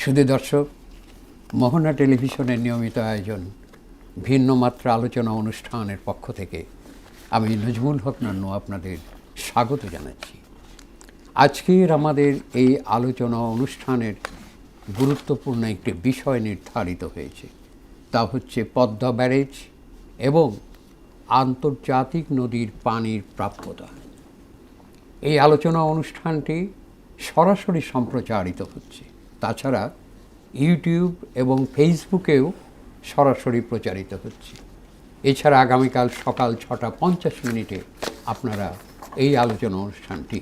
শুধু দর্শক, মোহনা টেলিভিশনের নিয়মিত আয়োজন ভিন্ন মাত্রা আলোচনা অনুষ্ঠানের পক্ষ থেকে আমি নজমুল হক নান্নু আপনাদের স্বাগত জানাচ্ছি। আজকের আমাদের এই আলোচনা অনুষ্ঠানের গুরুত্বপূর্ণ একটি বিষয় নির্ধারিত হয়েছে, তা হচ্ছে পদ্মা ব্যারেজ এবং আন্তর্জাতিক নদীর পানির প্রাপ্যতা। এই আলোচনা অনুষ্ঠানটি সরাসরি সম্প্রচারিত হচ্ছে, তাছাড়া ইউটিউব এবং ফেসবুকেও সরাসরি প্রচারিত হচ্ছে। এছাড়া আগামীকাল সকাল 6:50 আপনারা এই আলোচনা অনুষ্ঠানটি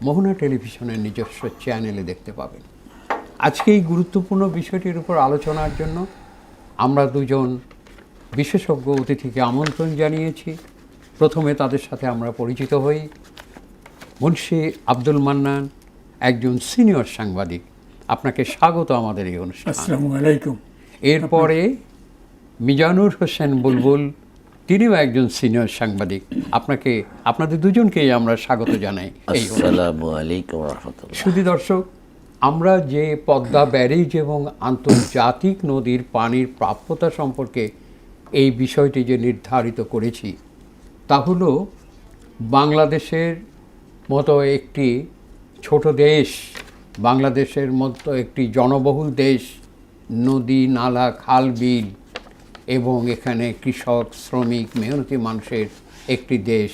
মোহনা টেলিভিশনের নিজস্ব চ্যানেলে দেখতে পাবেন। আজকে এই গুরুত্বপূর্ণ বিষয়টির উপর আলোচনার জন্য আমরা দুজন বিশেষজ্ঞ অতিথিকে আমন্ত্রণ জানিয়েছি। প্রথমে তাদের সাথে আমরা পরিচিত হই। মুন্সি আব্দুল মান্নান, একজন সিনিয়র সাংবাদিক, আপনাকে স্বাগত আমাদের এই অনুষ্ঠানে। আসসালামু আলাইকুম। এরপরে মিজানুর হোসেন বুলবুল, তিনিও একজন সিনিয়র সাংবাদিক, আপনাদের দুজনকেই আমরা স্বাগত জানাই। আসসালামু আলাইকুম রাহমাতুল্লাহ। শুধু দর্শক, আমরা যে পদ্মা ব্যারেজ এবং আন্তর্জাতিক নদীর পানির প্রাপ্যতা সম্পর্কে এই বিষয়টি যে নির্ধারিত করেছি, তা হলো বাংলাদেশের মতো একটি ছোট দেশ, বাংলাদেশের মতো একটি জনবহুল দেশ, নদী নালা খাল বিল এবং এখানে কৃষক শ্রমিক মেহনতি মানুষের একটি দেশ,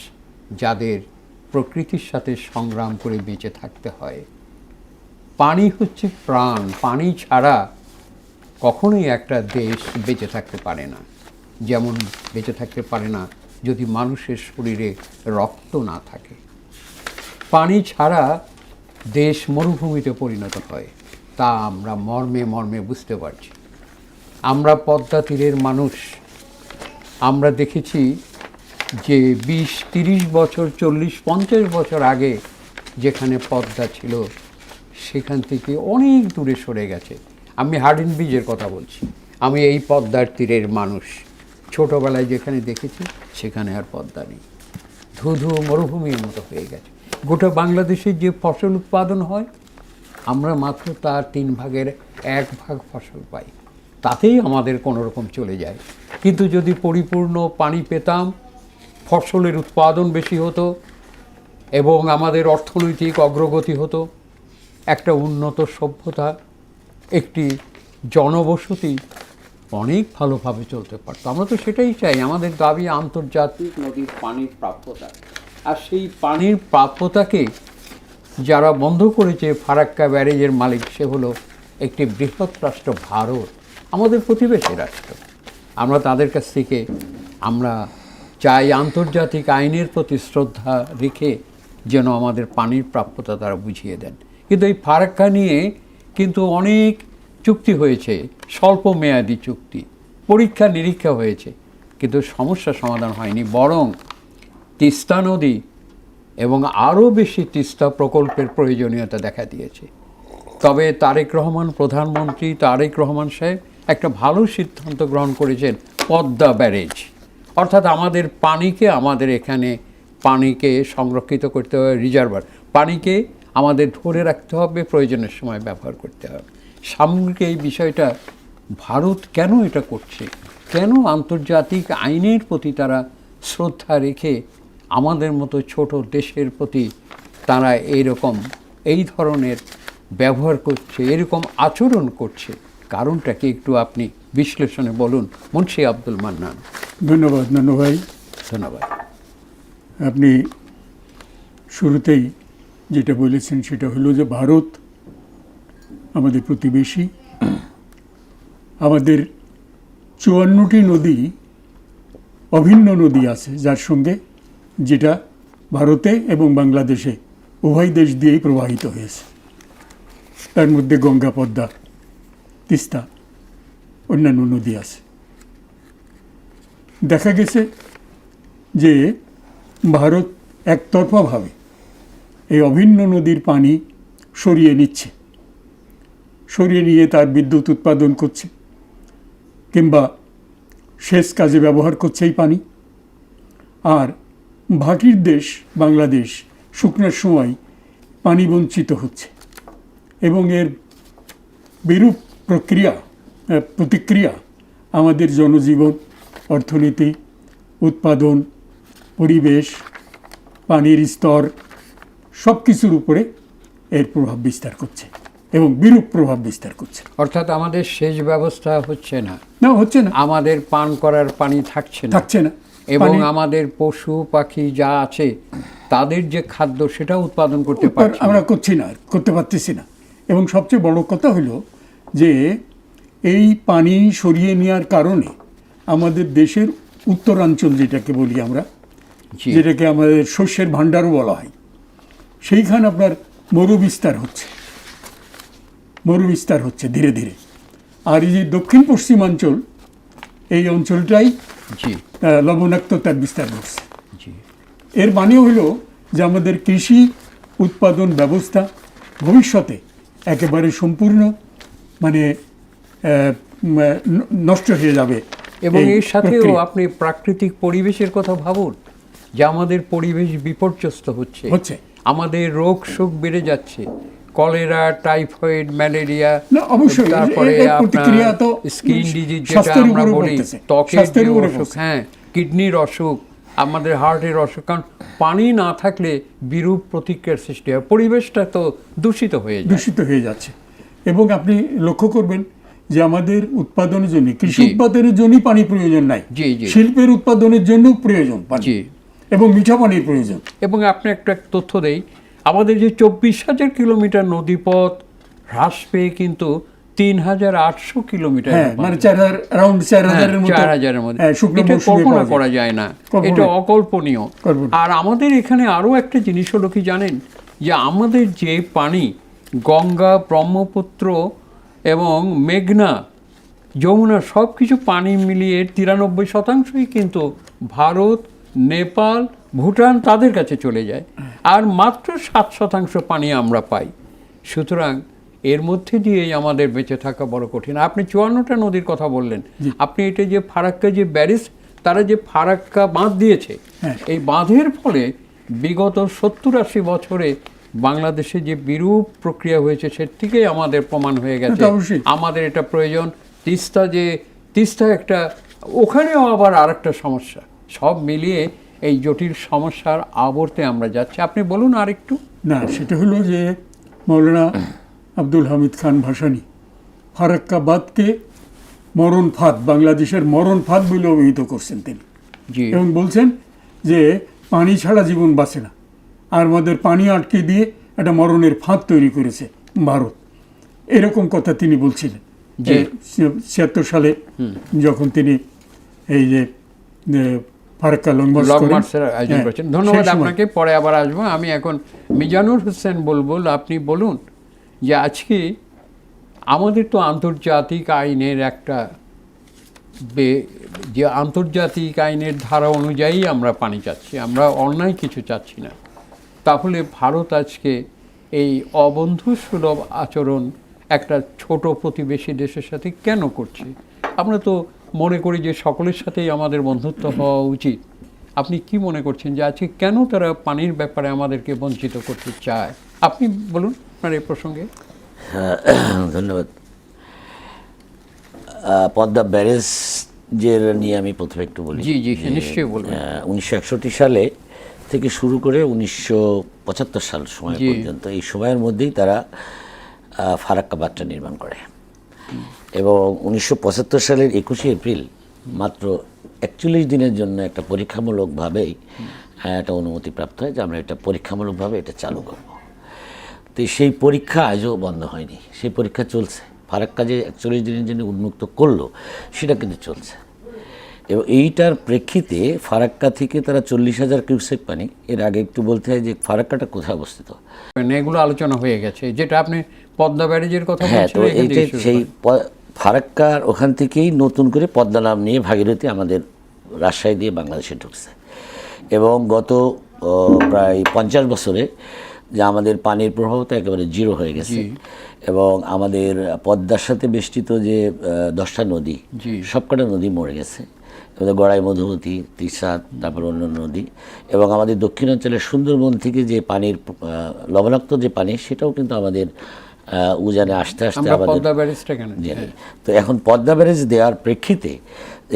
যাদের প্রকৃতির সাথে সংগ্রাম করে বেঁচে থাকতে হয়। পানি হচ্ছে প্রাণ, পানি ছাড়া কখনোই একটা দেশ বেঁচে থাকতে পারে না। যেমন বেঁচে থাকতে পারে না যদি মানুষের শরীরে রক্ত না থাকে। পানি ছাড়া দেশ মরুভূমিতে পরিণত হয়, তা আমরা মর্মে মর্মে বুঝতে পারছি। আমরা পদ্মা তীরের মানুষ, আমরা দেখেছি যে 20-30 বছর, 40-50 বছর আগে যেখানে পদ্মা ছিল সেখান থেকে অনেক দূরে সরে গেছে। আমি হার্ডিন ব্রিজের কথা বলছি। আমি এই পদ্মার তীরের মানুষ, ছোটোবেলায় যেখানে দেখেছি সেখানে আর পদ্মা নেই, ধুধু মরুভূমির মতো হয়ে গেছে। গোটা বাংলাদেশের যে ফসল উৎপাদন হয়, আমরা মাত্র তার 1/3 ফসল পাই, তাতেই আমাদের কোনো রকম চলে যায়। কিন্তু যদি পরিপূর্ণ পানি পেতাম, ফসলের উৎপাদন বেশি হতো এবং আমাদের অর্থনৈতিক অগ্রগতি হতো, একটা উন্নত সভ্যতা, একটি জনবসতি অনেক ভালোভাবে চলতে পারত। আমরা তো সেটাই চাই। আমাদের দাবি আন্তর্জাতিক নদীর পানির প্রাপ্যতা। আর সেই পানির প্রাপ্যতাকে যারা বন্ধ করেছে, ফারাক্কা ব্যারেজের মালিক, সে হলো একটি বৃহৎ রাষ্ট্র ভারত, আমাদের প্রতিবেশী রাষ্ট্র। আমরা তাদের কাছ থেকে আমরা চাই আন্তর্জাতিক আইনের প্রতি শ্রদ্ধা রেখে যেন আমাদের পানির প্রাপ্যতা তারা বুঝিয়ে দেন। কিন্তু এই ফারাক্কা নিয়ে কিন্তু অনেক চুক্তি হয়েছে, স্বল্প মেয়াদী চুক্তি, পরীক্ষা নিরীক্ষা হয়েছে, কিন্তু সমস্যা সমাধান হয়নি। বরং তিস্তা নদী এবং আরও বেশি তিস্তা প্রকল্পের প্রয়োজনীয়তা দেখা দিয়েছে। তবে তারেক রহমান, প্রধানমন্ত্রী তারেক রহমান সাহেব একটা ভালো সিদ্ধান্ত গ্রহণ করেছেন, পদ্মা ব্যারেজ, অর্থাৎ আমাদের পানিকে, আমাদের এখানে পানিকে সংরক্ষিত করতে হবে, রিজার্ভার পানিকে আমাদের ধরে রাখতে হবে, প্রয়োজনের সময় ব্যবহার করতে হবে। সামগ্রিক এই বিষয়টা ভারত কেন এটা করছে, কেন আন্তর্জাতিক আইনের প্রতি তারা শ্রদ্ধা রেখে আমাদের মতো ছোট দেশের প্রতি তারা এই ধরনের ব্যবহার করছে, এরকম আচরণ করছে, কারণটা কি একটু আপনি বিশ্লেষণে বলুন, মুন্সি আব্দুল মান্নান। ধন্যবাদ নানু ভাই। ধন্যবাদ। আপনি শুরুতেই যেটা বলেছেন সেটা হলো যে ভারত আমাদের প্রতিবেশী। আমাদের 54টি নদী, অভিন্ন নদী আছে, যার সঙ্গে যেটা ভারতে এবং বাংলাদেশে উভয় দেশ দিয়েই প্রবাহিত হয়েছে। তার মধ্যে গঙ্গা, পদ্মা, তিস্তা, অন্যান্য নদী আছে। দেখা গেছে যে ভারত একতরফাভাবে এই অভিন্ন নদীর পানি সরিয়ে নিচ্ছে, সরিয়ে নিয়ে তার বিদ্যুৎ উৎপাদন করছে কিংবা সেচ কাজে ব্যবহার করছে এই পানি। আর বাকির দেশ বাংলাদেশ শুকনোর সময় পানি বঞ্চিত হচ্ছে এবং এর বিরূপ প্রতিক্রিয়া আমাদের জনজীবন, অর্থনীতি, উৎপাদন, পরিবেশ, পানির স্তর সব কিছুর উপরে এর প্রভাব বিস্তার করছে এবং বিরূপ প্রভাব বিস্তার করছে। অর্থাৎ আমাদের সেচ ব্যবস্থা হচ্ছে না, হচ্ছে না, আমাদের পান করার পানি থাকছে না, এবং আমাদের পশু পাখি যা আছে তাদের যে খাদ্য সেটা উৎপাদন করতে পারছি না। আমরা করতে পারতেছি না। এবং সবচেয়ে বড় কথা হলো যে এই পানি সরিয়ে নেওয়ার কারণে আমাদের দেশের উত্তরাঞ্চল, যেটাকে বলি আমরা, জি, যেটাকে আমাদের শস্যের ভাণ্ডারও বলা হয়, সেইখানে আপনার মরুবিস্তার হচ্ছে ধীরে ধীরে। আর এই যে দক্ষিণ পশ্চিমাঞ্চল, এই অঞ্চলটাই জি, লবণাক্ততার বিস্তার ঘটছে। জি, এর মানে হলো যে আমাদের কৃষি উৎপাদন ব্যবস্থা ভবিষ্যতে একেবারে সম্পূর্ণ মানে নষ্ট হয়ে যাবে। এবং এর সাথেও প্রক্রিয়া আপনি প্রাকৃতিক পরিবেশের কথা ভাবুন, যে আমাদের পরিবেশ বিপর্যস্ত হচ্ছে, আমাদের রোগ শোক বেড়ে যাচ্ছে, কলেরা, টাইফয়েড, ম্যালেরিয়া, না অবশ্যই তারপরে এর প্রতিক্রিয়া তো স্কিন ডিজিজ, যেটা স্বাস্থ্যের আমরা উপরে বলি, পড়তেছে, ত্বকের স্বাস্থ্যের যে উপরে অসুখ, পড়ছে। হ্যাঁ, কিডনির অসুখ, আমাদের হার্টের অসুখ। কারণ পানি না থাকলে বিরূপ প্রতিক্রিয়ার সৃষ্টি হয়, পরিবেশটা তো দূষিত হয়ে যাচ্ছে। এবং আপনি লক্ষ্য করবেন যে আমাদের উৎপাদনের জন্য, কৃষি জি, উৎপাদনের জন্য পানি প্রয়োজন নাই, জি, জি, শিল্পের উৎপাদনের জন্য প্রয়োজন পানি, জি। এবং মিঠা পানির প্রয়োজন। এবং আপনি একটা তথ্য দেই, আমাদের যে 24,000 কিলোমিটার নদীপথ হ্রাস পেয়ে কিন্তু 3,800 কিলোমিটার, হ্যাঁ, মানে 4,000 মতো 4,000-এর মধ্যে, শুকনো এটা মৌসুমে কল্পনা পাওয়া যায়। করা যায় না, কল্পনা- এটা অকল্পনীয়। কল্পনা। আর আমাদের এখানে আরও একটা জিনিস হলো কি জানেন, যে আমাদের যে পানি গঙ্গা, ব্রহ্মপুত্র এবং মেঘনা, যমুনা সব কিছু পানি মিলিয়ে 93% কিন্তু ভারত, নেপাল, ভুটান তাদের কাছে চলে যায়, আর মাত্র 7% পানি আমরা পাই। সুতরাং এর মধ্যে দিয়েই আমাদের বেঁচে থাকা বড় কঠিন। আপনি 54টা নদীর কথা বললেন, আপনি এটা যে ফারাক্কা যে ব্যারেজ, তারা যে ফারাক্কা বাঁধ দিয়েছে, এই বাঁধের ফলে বিগত 70-80 বছরে বাংলাদেশে যে বিরূপ প্রক্রিয়া হয়েছে সে থেকেই আমাদের প্রমাণ হয়ে গেছে আমাদের এটা প্রয়োজন। তিস্তা একটা, ওখানেও আবার আরেকটা সমস্যা, সব মিলিয়ে এই জটিল সমস্যার আবর্তে আমরা যাচ্ছি। আপনি বলুন আর একটু। না, সেটা হলো যে মৌলানা আব্দুল হামিদ খান ভাসানী ফারাক্কা বাঁধকে মরণ ফাঁদ, বাংলাদেশের মরণ ফাঁদ বলে অভিহিত করছেন তিনি, এবং বলছেন যে পানি ছাড়া জীবন বাঁচে না, আর আমাদের পানি আটকে দিয়ে একটা মরণের ফাঁদ তৈরি করেছে ভারত, এরকম কথা তিনি বলছিলেন 76 সালে, যখন তিনি এই যে ফারাক্কা লং মার্চের আয়োজন করেছেন। ধন্যবাদ আপনাকে, পরে আবার আসবো। আমি এখন মিজানুর হোসেন বুলবুল, আপনি বলুন যে আজকে আমাদের তো আন্তর্জাতিক আইনের একটা যে আন্তর্জাতিক আইনের ধারা অনুযায়ী আমরা পানি চাচ্ছি, আমরা অন্যায় কিছু চাচ্ছি না। তাহলে ভারত আজকে এই অবন্ধুসুলভ আচরণ একটা ছোট প্রতিবেশী দেশের সাথে কেন করছে? আমরা তো মনে করি যে সকলের সাথেই আমাদের বন্ধুত্ব হওয়া উচিত। আপনি কি মনে করছেন যে আজকে কেন তারা পানির ব্যাপারে আমাদেরকে বঞ্চিত করতে চায়? আপনি বলুন আপনার এই প্রসঙ্গে। ধন্যবাদ। পদ্মা ব্যারেজের নিয়ে আমি প্রথমে একটু বলি। জি জি, নিশ্চয়ই বলবেন। 1961 সালে থেকে শুরু করে 1975 সাল সময় পর্যন্ত, এই সময়ের মধ্যেই তারা ফারাক্কা বাঁধটা নির্মাণ করে, এবং 1975 সালের 21শে এপ্রিল মাত্র 41 দিনের জন্য একটা পরীক্ষামূলকভাবেই একটা অনুমতি প্রাপ্ত হয় যে আমরা এটা পরীক্ষামূলকভাবে এটা চালু করব। তো সেই পরীক্ষা আজও বন্ধ হয়নি, সেই পরীক্ষা চলছে। ফারাক্কা যে 41 দিনের জন্য উন্মুক্ত করলো সেটা কিন্তু চলছে, এবং এইটার প্রেক্ষিতে ফারাক্কা থেকে তারা 40,000 কিউসেক পানি, এর আগে একটু বলতে হয় যে ফারাক্কাটা কোথায় অবস্থিত, এগুলো আলোচনা হয়ে গেছে, যেটা আপনি পদ্মা ব্যারেজের কথা হ্যাঁ। তো বলছিলেন, এইটা সেই ফারাক্কার ওখান থেকেই নতুন করে পদ্মা নাম নিয়ে ভাগীরথী আমাদের রাজশাহী দিয়ে বাংলাদেশে ঢুকছে, এবং গত প্রায় 50 বছরে যে আমাদের পানির প্রভাব তো একেবারে জিরো হয়ে গেছে, এবং আমাদের পদ্মার সাথে বেষ্টিত যে 10টা নদী, সবকটা নদী মরে গেছে। গড়াই, মধুমতি, তিস্তা, তারপর অন্যান্য নদী, এবং আমাদের দক্ষিণাঞ্চলের সুন্দরবন থেকে যে পানির লবণাক্ত যে পানি, সেটাও কিন্তু আমাদের উজানে আসতে আসতে আমরা আমাদের পদ্মা ব্যারেজটা কেন জানি। তো এখন পদ্মা ব্যারেজ দেওয়ার প্রেক্ষিতে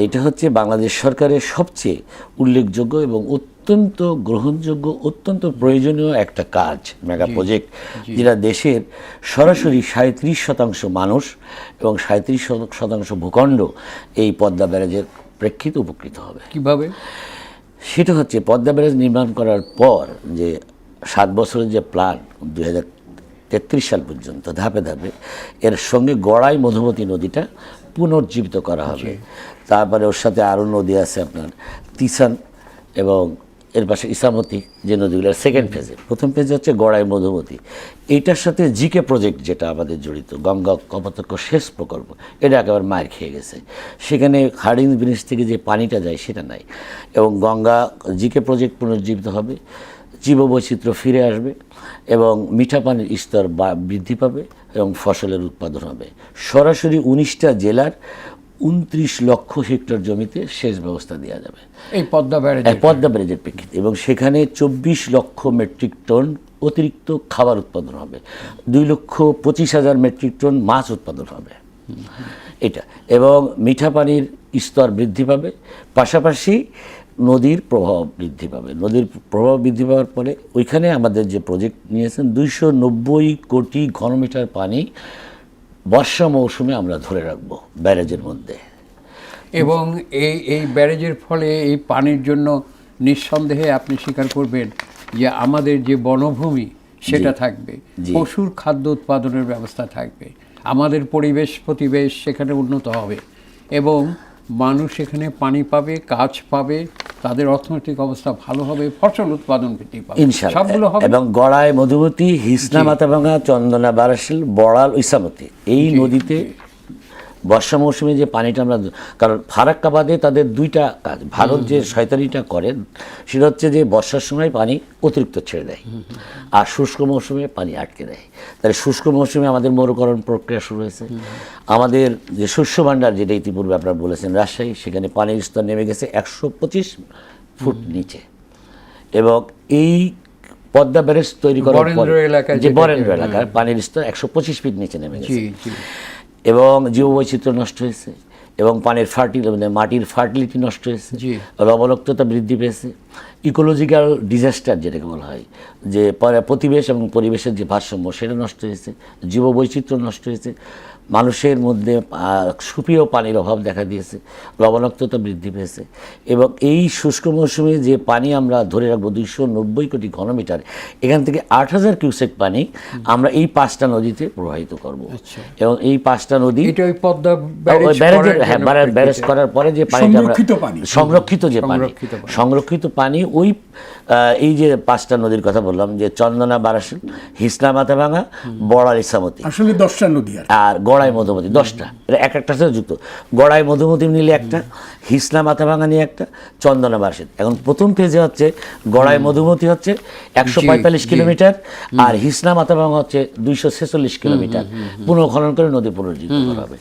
এটা হচ্ছে বাংলাদেশ সরকারের সবচেয়ে উল্লেখযোগ্য এবং অত্যন্ত গ্রহণযোগ্য, অত্যন্ত প্রয়োজনীয় একটা কাজ, মেগা প্রজেক্ট, যেটা দেশের সরাসরি 37% মানুষ এবং 37% ভূখণ্ড এই পদ্মা ব্যারেজের প্রেক্ষিতে উপকৃত হবে। কিভাবে? সেটা হচ্ছে পদ্মা ব্যারেজ নির্মাণ করার পর যে 7 বছরের যে প্ল্যান 2033 সাল পর্যন্ত ধাপে ধাপে এর সঙ্গে গড়াই মধুমতি নদীটা পুনর্জীবিত করা হবে। তারপরে ওর সাথে আরও নদী আছে আপনার তিসান এবং এর পাশে ইসামতি, যে নদীগুলোর সেকেন্ড ফেজে। প্রথম ফেজে হচ্ছে গড়াই মধুমতি, এইটার সাথে জিকে প্রজেক্ট যেটা আমাদের জড়িত, গঙ্গা কপোতাক্ষ সেচ প্রকল্প, এটা একেবারে মার খেয়ে গেছে। সেখানে হার্ডিং ব্রিজ থেকে যে পানিটা যায় সেটা নাই, এবং গঙ্গা জিকে প্রজেক্ট পুনর্জীবিত হবে, জীববৈচিত্র্য ফিরে আসবে এবং মিঠা পানির স্তর বৃদ্ধি পাবে এবং ফসলের উৎপাদন হবে। সরাসরি 19টা জেলার 29 লক্ষ হেক্টর জমিতে সেচ ব্যবস্থা দেওয়া যাবে এই পদ্মা ব্যারেজ। পদ্মা ব্যারেজের প্রেক্ষিতে, এবং সেখানে 24 লক্ষ মেট্রিক টন অতিরিক্ত খাবার উৎপাদন হবে, 2,25,000 মেট্রিক টন মাছ উৎপাদন হবে এটা, এবং মিঠা পানির স্তর বৃদ্ধি পাবে, পাশাপাশি নদীর প্রভাব বৃদ্ধি পাবে। নদীর প্রভাব বৃদ্ধি পাওয়ার পরে ওইখানে আমাদের যে প্রজেক্ট নিয়েছেন 290 কোটি ঘনমিটার পানি বর্ষা মৌসুমে আমরা ধরে রাখবো ব্যারেজের মধ্যে। এবং এই ব্যারেজের ফলে এই পানির জন্য নিঃসন্দেহে আপনি স্বীকার করবেন যে আমাদের যে বনভূমি সেটা থাকবে, পশুর খাদ্য উৎপাদনের ব্যবস্থা থাকবে, আমাদের পরিবেশ সেখানে উন্নত হবে এবং মানুষ এখানে পানি পাবে, কাজ পাবে, তাদের অর্থনৈতিক অবস্থা ভালো হবে, ফসল উৎপাদন বৃদ্ধি পাবে, সবগুলো হবে। এবং গড়াই মধুমতি, হিসনা মাথাভাঙা, চন্দনা বারাশিল, বড়াল, ইসামতি, এই নদীতে বর্ষা মৌসুমে যে পানিটা আমরা, কারণ ফারাক্কা বাদে তাদের দুইটা কাজ ভারত যে শয়তানিটা করেন সেটা হচ্ছে যে বর্ষার সময় পানি অতিরিক্ত ছেড়ে দেয় আর শুষ্ক মৌসুমে পানি আটকে দেয়। তাহলে শুষ্ক মৌসুমে আমাদের মরুকরণ প্রক্রিয়া শুরু হয়েছে। আমাদের যে শস্য ভাণ্ডার, যেটা ইতিপূর্বে আপনারা বলেছেন রাজশাহী, সেখানে পানির স্তর নেমে গেছে 125 ফুট নিচে, এবং এই পদ্মা ব্যারেজ তৈরি করার পর যে বরেন্দ্র এলাকার পানির স্তর 125 ফিট নিচে নেমে গেছে, এবং জীববৈচিত্র্য নষ্ট হয়েছে এবং পানির মাটির ফার্টিলিটি নষ্ট হয়েছে, লবণাক্ততা বৃদ্ধি পেয়েছে, ইকোলজিক্যাল ডিজাস্টার যেটাকে বলা হয়, যে পরিবেশ এবং পরিবেশের যে ভারসাম্য সেটা নষ্ট হয়েছে, জীববৈচিত্র্য নষ্ট হয়েছে, মানুষের মধ্যে সুপেয় পানির অভাব দেখা দিয়েছে, লবণাক্ততা বৃদ্ধি পেয়েছে, এবং এই শুষ্ক মৌসুমে যে পানি আমরা ধরে রাখবো 290 কোটি ঘনমিটার, এখান থেকে 8,000 কিউসেক পানি আমরা এই 5টা নদীতে প্রবাহিত করব। এবং এই 5টা নদী ব্যারেজ করার পরে যে পানিটা সংরক্ষিত পানি ওই এই যে 5টা নদীর কথা বললাম, যে চন্দনা বারাশিল, হিসনা মাথাভাঙা, বড়াল, ইসামতি, আসলে 10টা নদী আর গড়াই মধুমতি, 10টা, এটা একটার সাথে যুক্ত। গড়াই মধুমতি নিলে একটা, হিসনা মাথাভাঙা নিয়ে একটা, চন্দনা বারাশিল। এখন প্রথম ফেজে হচ্ছে গড়াই মধুমতি হচ্ছে 145 কিলোমিটার আর হিসনা মাথাভাঙা হচ্ছে 246 কিলোমিটার পুনঃখনন করে নদী পুনর্জীবিত করা হবে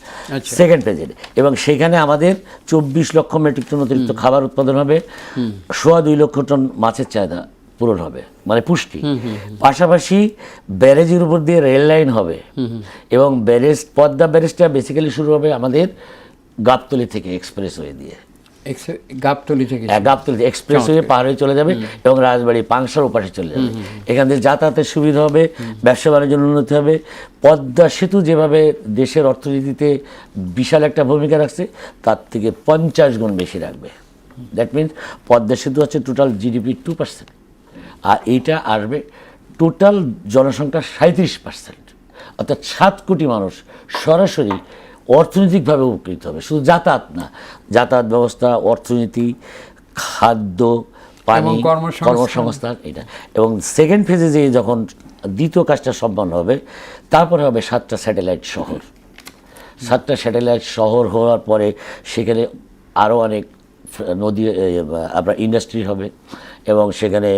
সেকেন্ড ফেজে। এবং সেখানে আমাদের 24 লক্ষ মেট্রিক টন অতিরিক্ত খাবার উৎপাদন হবে, 2.25 লক্ষ টন মাছের চাহিদা পূরণ হবে, মানে পুষ্টি। পাশাপাশি ব্যারেজের উপর দিয়ে রেল লাইন হবে, এবং পদ্মা ব্যারেজটা বেসিক্যালি শুরু হবে আমাদের গাবতলী থেকে এক্সপ্রেসওয়ে দিয়ে, গাবতলী এক্সপ্রেসওয়ে পার হয়ে চলে যাবে এবং রাজবাড়ি পাংশার ওপাশে চলে যাবে। এখান থেকে যাতায়াতের সুবিধা হবে, ব্যবসা বাণিজ্যের উন্নতি হবে। পদ্মা সেতু যেভাবে দেশের অর্থনীতিতে বিশাল একটা ভূমিকা রাখছে, তার থেকে 50 গুণ বেশি রাখবে। দ্যাট মিনস পদ্মা সেতু হচ্ছে টোটাল জিডিপি 2%, আর এইটা আসবে টোটাল জনসংখ্যার 37%, অর্থাৎ 7 কোটি মানুষ সরাসরি অর্থনৈতিকভাবে উপকৃত হবে। শুধু যাতায়াত না, যাতায়াত ব্যবস্থা, অর্থনীতি, খাদ্য, পানি, কর্মসংস্থান, এটা। এবং সেকেন্ড ফেজে যে যখন দ্বিতীয় কাজটা সম্পন্ন হবে, তারপরে হবে 7টা স্যাটেলাইট শহর। 7টা স্যাটেলাইট শহর হওয়ার পরে সেখানে আরও অনেক নদী, আপনার ইন্ডাস্ট্রি হবে, এবং সেখানে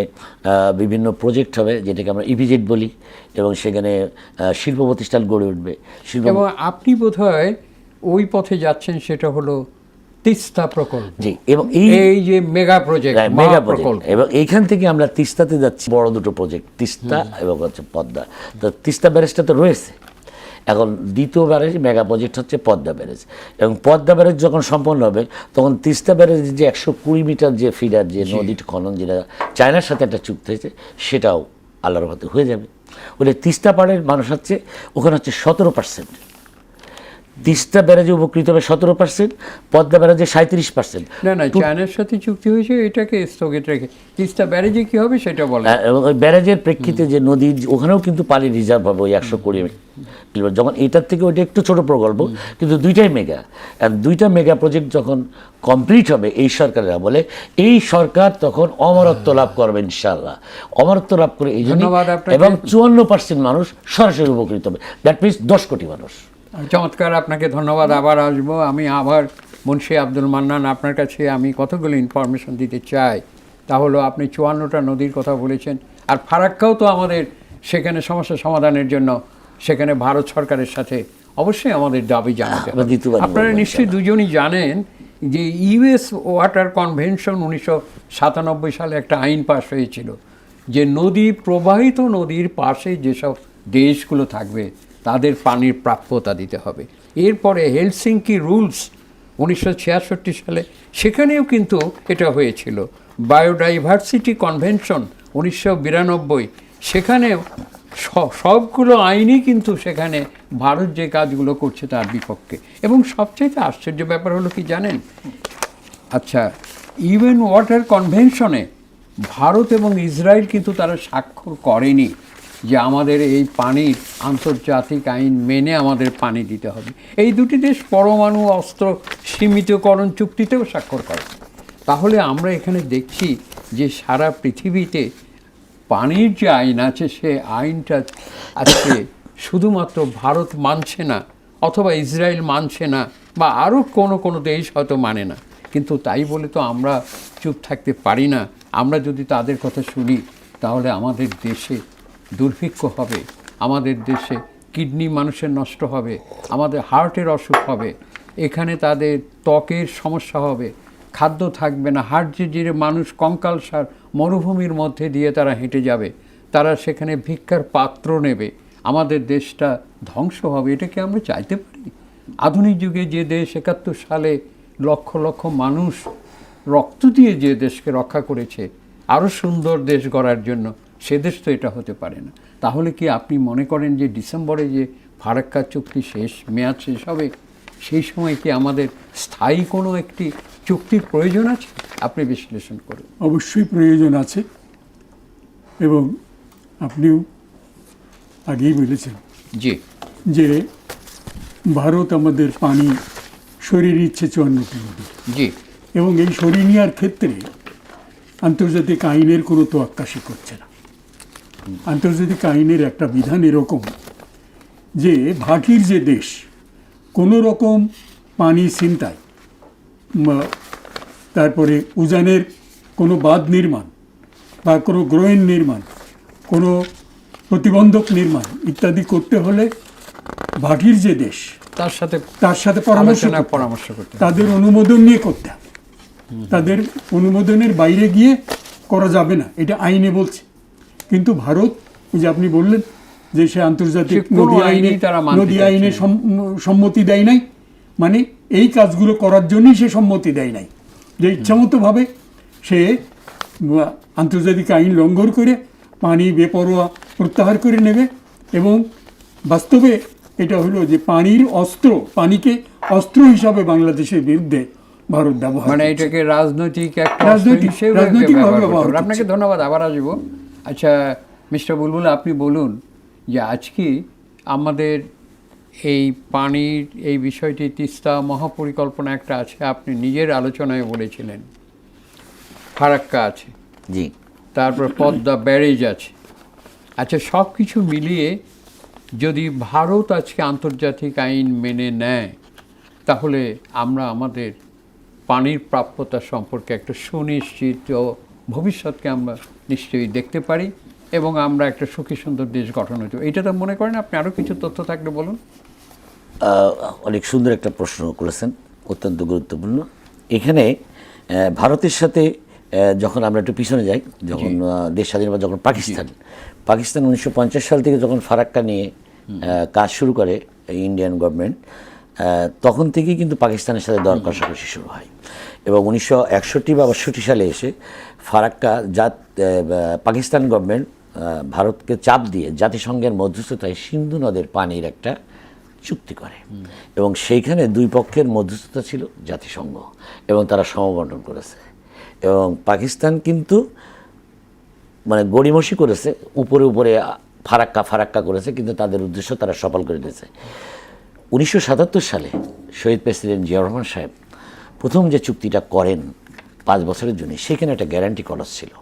বিভিন্ন প্রজেক্ট হবে যেটাকে আমরা ইপিজেড বলি, এবং সেখানে শিল্প প্রতিষ্ঠান গড়ে উঠবে। এবং আপনি বোধহয় ওই পথে যাচ্ছেন, সেটা হলো তিস্তা প্রকল্প। জি, এবং এই যে মেগা প্রজেক্ট, এবং এইখান থেকে আমরা তিস্তাতে যাচ্ছি, বড় দুটো প্রজেক্ট, তিস্তা এবং হচ্ছে পদ্মা। তো তিস্তা ব্যারেজটা তো রয়েছে, এখন দ্বিতীয় ব্যারেজ মেগা প্রজেক্ট হচ্ছে পদ্মা ব্যারেজ, এবং পদ্মা ব্যারেজ যখন সম্পন্ন হবে তখন তিস্তা ব্যারেজের যে 120 মিটার যে ফিডার যে নদীটি খনন, যেটা চায়নার সাথে একটা চুক্তি হয়েছে, সেটাও আল্লাহর রহমতে হয়ে যাবে। বলে তিস্তা পাড়ের মানুষ হচ্ছে ওখানে হচ্ছে 17%, তিস্তা ব্যারেজে উপকৃত হবে 17%, পদ্মা ব্যারেজে 37%। না না, চায়নার সাথে চুক্তি হয়েছে, এটাকে স্থগিত রেখে তিস্তা ব্যারেজে কি হবে সেটা বলে। এবং ওই ব্যারেজের প্রেক্ষিতে যে নদী, ওখানেও কিন্তু পানি রিজার্ভ হবে ওই 120 কিলোমিটার। যখন এটার থেকে ওইটা একটু ছোট প্রকল্প, কিন্তু দুইটাই মেগা, আর দুইটা মেগা প্রজেক্ট যখন কমপ্লিট হবে এই সরকারের আমলে, এই সরকার তখন অমরত্ব লাভ করবে ইনশাআল্লাহ। অমরত্ব লাভ করে এই জন্য, ধন্যবাদ আপনাকে। এবং 54% মানুষ সরাসরি উপকৃত হবে, দ্যাট মিনস 10 কোটি মানুষ। চমৎকার, আপনাকে ধন্যবাদ। আবার আসবো আমি, আবার মুন্সি আব্দুল মান্নান, আপনার কাছে আমি কতগুলো ইনফরমেশন দিতে চাই। তা হলো আপনি 54টা নদীর কথা বলেছেন, আর ফারাক্কাও তো আমাদের সেখানে সমস্যা সমাধানের জন্য সেখানে ভারত সরকারের সাথে অবশ্যই আমাদের দাবি জানাতে হবে। আপনারা নিশ্চয়ই দুজনই জানেন যে ইউএস ওয়াটার কনভেনশন 1997 সালে একটা আইন পাস হয়েছিল, যে নদী প্রবাহিত নদীর পাশে যেসব দেশগুলো থাকবে তাদের পানির প্রাপ্যতা দিতে হবে। এরপরে হেলসিঙ্কি রুলস 1966 সালে, সেখানেও কিন্তু এটা হয়েছিল। বায়োডাইভার্সিটি কনভেনশন 1992, সেখানেও সবগুলো আইনই কিন্তু সেখানে ভারত যে কাজগুলো করছে তার বিপক্ষে। এবং সবচেয়ে আশ্চর্য ব্যাপার হলো কি জানেন, আচ্ছা, ইউএন ওয়াটার কনভেনশনে ভারত এবং ইসরায়েল কিন্তু তারা স্বাক্ষর করেনি যে আমাদের এই পানির আন্তর্জাতিক আইন মেনে আমাদের পানি দিতে হবে। এই দুটি দেশ পরমাণু অস্ত্র সীমিতকরণ চুক্তিতেও স্বাক্ষর করে। তাহলে আমরা এখানে দেখছি যে সারা পৃথিবীতে পানির যে আইন আছে, সে আইনটা আজকে শুধুমাত্র ভারত মানছে না, অথবা ইসরায়েল মানছে না, বা আরও কোনো দেশ হয়তো মানে না। কিন্তু তাই বলে তো আমরা চুপ থাকতে পারি না। আমরা যদি তাদের কথা শুনি তাহলে আমাদের দেশে দুর্ভিক্ষ হবে, আমাদের দেশে কিডনি মানুষের নষ্ট হবে, আমাদের হার্টের অসুখ হবে, এখানে তাদের ত্বকের সমস্যা হবে, খাদ্য থাকবে না, হার্ট ডিজিজে মানুষ কঙ্কালসার মরুভূমির মধ্যে দিয়ে তারা হেঁটে যাবে, তারা সেখানে ভিক্ষার পাত্র নেবে, আমাদের দেশটা ধ্বংস হবে। এটা কি আমরা চাইতে পারি? আধুনিক যুগে যে দেশ 71 সালে লক্ষ লক্ষ মানুষ রক্ত দিয়ে যে দেশকে রক্ষা করেছে আরও সুন্দর দেশ গড়ার জন্য, সে দেশ তো এটা হতে পারে না। তাহলে কি আপনি মনে করেন যে ডিসেম্বরে যে ফারাক্কা চুক্তি মেয়াদ শেষ হবে, সেই সময় কি আমাদের স্থায়ী কোনো একটি চুক্তির প্রয়োজন আছে? আপনি বিশ্লেষণ করুন। অবশ্যই প্রয়োজন আছে, এবং আপনিও আগেই বলেছেন জি, যে ভারত আমাদের পানি সরিয়ে নিচ্ছে 54টি নদী, জি, এবং এই সরিয়ে নেওয়ার ক্ষেত্রে আন্তর্জাতিক আইনের কোনো তোয়াক্কা সে করছে না। আন্তর্জাতিক আইনের একটা বিধান এরকম যে ভাটির যে দেশ কোনো রকম পানি ছিনতাই, তারপরে উজানের কোনো বাঁধ নির্মাণ বা কোনো গ্রোয়েন নির্মাণ, কোনো প্রতিবন্ধক নির্মাণ ইত্যাদি করতে হলে ভাটির যে দেশ তার সাথে পরামর্শ করতে, তাদের অনুমোদন নিয়ে করতে হবে। তাদের অনুমোদনের বাইরে গিয়ে করা যাবে না, এটা আইনে বলছে। কিন্তু ভারত, ওই যে আপনি বললেন যে সে আন্তর্জাতিক নদী আইনে সম্মতি দেয় নাই, মানে এই কাজগুলো করার জন্যই সে সম্মতি দেয় নাই, যে ইচ্ছামতোভাবে সে আন্তর্জাতিক আইন লঙ্ঘন করে পানি বেপরোয়া প্রত্যাহার করে নেবে। এবং বাস্তবে এটা হলো যে পানির অস্ত্র, পানিকে অস্ত্র হিসাবে বাংলাদেশের বিরুদ্ধে ভারত ব্যবহার, মানে এটাকে রাজনৈতিক আপনাকে ধন্যবাদ, আবার আসবো। আচ্ছা মিস্টার বুলবুল, আপনি বলুন যে আজকে আমাদের এই পানির এই বিষয়টি, তিস্তা মহাপরিকল্পনা একটা আছে, আপনি নিজের আলোচনায় বলেছিলেন, ফারাক্কা আছে, জি, তারপর পদ্মা ব্যারেজ আছে। আচ্ছা, সব কিছু মিলিয়ে যদি ভারত আজকে আন্তর্জাতিক আইন মেনে নেয়, তাহলে আমরা আমাদের পানির প্রাপ্যতা সম্পর্কে একটা সুনিশ্চিত ভবিষ্যৎকে আমরা নিশ্চয়ই দেখতে পারি, এবং আমরা একটা সুখী সুন্দর দেশ গঠন হতে। এটা তো মনে করেন আপনি? আরও কিছু তথ্য থাকলে বলুন। অনেক সুন্দর একটা প্রশ্ন করেছেন, অত্যন্ত গুরুত্বপূর্ণ। এখানে ভারতের সাথে যখন আমরা একটু পিছনে যাই, যখন দেশ স্বাধীন, যখন পাকিস্তান 1950 সাল থেকে যখন ফারাক্কা নিয়ে কাজ শুরু করে ইন্ডিয়ান গভর্নমেন্ট, তখন থেকেই কিন্তু পাকিস্তানের সাথে দর কষাকষি শুরু হয়। এবং 1961 বা 62 সালে এসে ফারাক্কা পাকিস্তান গভর্নমেন্ট ভারতকে চাপ দিয়ে জাতিসংঘের মধ্যস্থতায় সিন্ধু নদের পানির একটা চুক্তি করে, এবং সেইখানে দুই পক্ষের মধ্যস্থতা ছিল জাতিসংঘ, এবং তারা সমবন্টন করেছে। এবং পাকিস্তান কিন্তু মানে গড়িমসি করেছে, উপরে উপরে ফারাক্কা করেছে, কিন্তু তাদের উদ্দেশ্য তারা সফল করে দিয়েছে। 1977 সালে শহীদ প্রেসিডেন্ট জিয়াউর রহমান সাহেব প্রথম যে চুক্তিটা করেন 5 বছরের জন্য, সেখানে একটা গ্যারান্টি ক্লজ ছিল